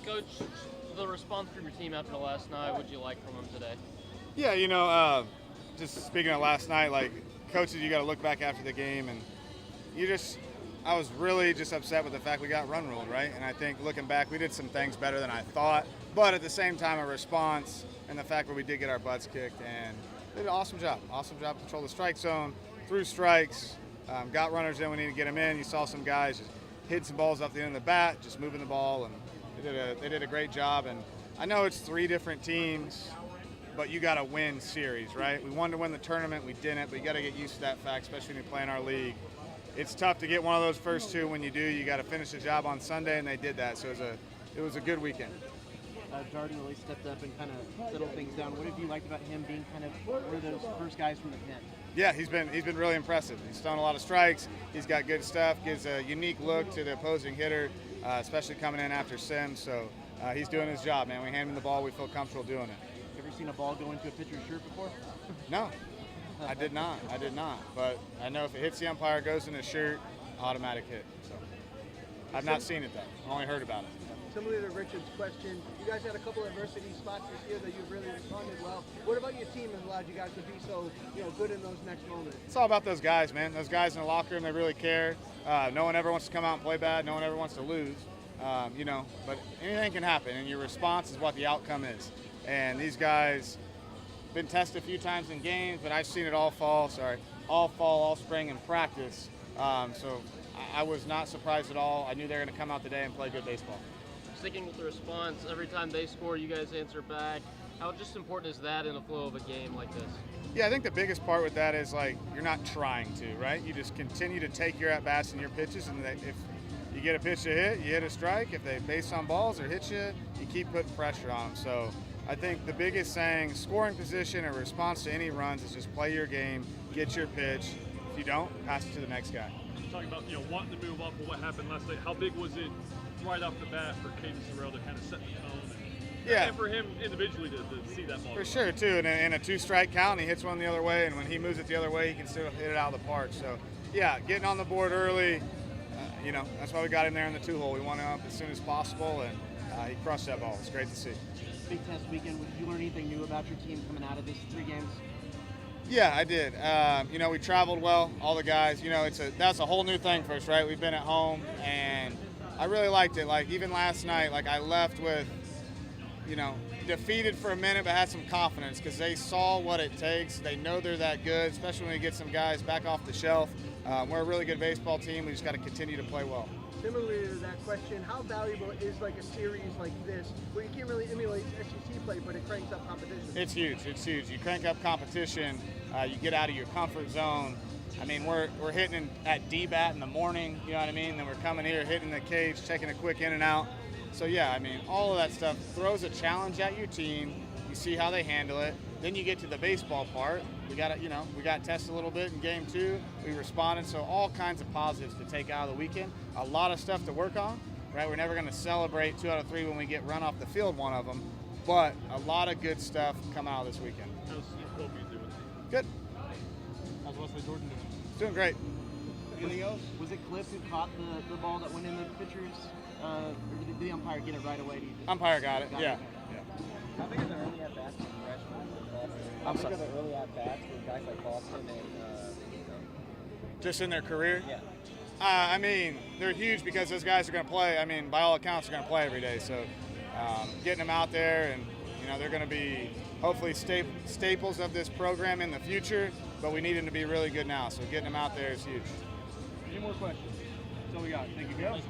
Coach, the response from your team after last night, what'd you like from them today? Yeah, just speaking of last night, like coaches, you got to look back after the game, and I was really just upset with the fact we got run ruled, right? And I think looking back, we did some things better than I thought, but at the same time, a response and the fact that we did get our butts kicked, and they did an awesome job to control the strike zone, threw strikes, got runners in. We need to get them in. You saw some guys just hit some balls off the end of the bat, just moving the ball, and they did a great job. And I know it's 3 different teams, but you got to win series, right? We wanted to win the tournament, we didn't, but you got to get used to that fact, especially when you play in our league. It's tough to get one of those first 2. When you do, you got to finish the job on Sunday, and they did that. So it was a good weekend. Jordan really stepped up and kind of settled things down. What have you liked about him being kind of one of those first guys from the pen? Yeah, he's been really impressive. He's thrown a lot of strikes. He's got good stuff. Gives a unique look to the opposing hitter, especially coming in after Sims. So he's doing his job, man. We hand him the ball. We feel comfortable doing it. Ever seen a ball go into a pitcher's shirt before? No, I did not. But I know if it hits the umpire, goes in his shirt, automatic hit. So I've not seen it though. I've only heard about it. Similar to Richard's question, you guys had a couple of adversity spots this year that you've really responded well. What about your team has allowed you guys to be so good in those next moments? It's all about those guys, man. Those guys in the locker room, they really care. No one ever wants to come out and play bad. No one ever wants to lose. But anything can happen, and your response is what the outcome is. And these guys been tested a few times in games, but I've seen it all fall, all spring in practice. So I was not surprised at all. I knew they were going to come out today and play good baseball. Sticking with the response, every time they score, you guys answer back. How just important is that in the flow of a game like this? Yeah, I think the biggest part with that is you're not trying to, right? You just continue to take your at-bats and your pitches, and if you get a pitch to hit, you hit a strike. If they base on balls or hit you, you keep putting pressure on them. So I think the biggest thing, scoring position or response to any runs, is just play your game, get your pitch. If you don't, pass it to the next guy. Talking about wanting to move up, what happened last night, how big was it right off the bat for Caden Sorrell to kind of set the tone and for him individually to see that ball? For sure, too. In a 2-strike count, he hits one the other way, and when he moves it the other way, he can still hit it out of the park. So, yeah, getting on the board early, that's why we got him there in the 2-hole. We want him up as soon as possible, and he crushed that ball. It's great to see. Big test weekend. Did you learn anything new about your team coming out of this 3 games? Yeah, I did. We traveled well, all the guys. That's a whole new thing for us, right? We've been at home, and I really liked it. Even last night, I left with, defeated for a minute, but had some confidence because they saw what it takes. They know they're that good, especially when we get some guys back off the shelf. We're a really good baseball team. We just got to continue to play well. Similarly to that question, how valuable is a series like this where you can't really emulate SEC play, but it cranks up competition? It's huge. You crank up competition. You get out of your comfort zone. I mean, we're hitting at D-bat in the morning, you know what I mean? Then we're coming here, hitting the cage, taking a quick in and out. So, yeah, I mean, all of that stuff throws a challenge at your team. You see how they handle it. Then you get to the baseball part. We got tested a little bit in game 2. We responded. So all kinds of positives to take out of the weekend. A lot of stuff to work on, right? We're never going to celebrate 2 out of 3 when we get run off the field, one of them. But a lot of good stuff coming out of this weekend. How's Kobe doing? Good. How's Wesley Jordan doing? Doing great. Anything else? Was it Cliff who caught the ball that went in the pitcher's? Or did the umpire get it right away? Umpire got it, yeah. How big are the early at-bats for freshmen? How big are the early at-bats for guys like Boston and Just in their career? Yeah. I mean, they're huge because those guys are going to play. I mean, by all accounts, they're going to play every day. So getting them out there and, they're going to be hopefully staples of this program in the future, but we need them to be really good now. So getting them out there is huge. Any more questions? That's all we got. Thank you, guys.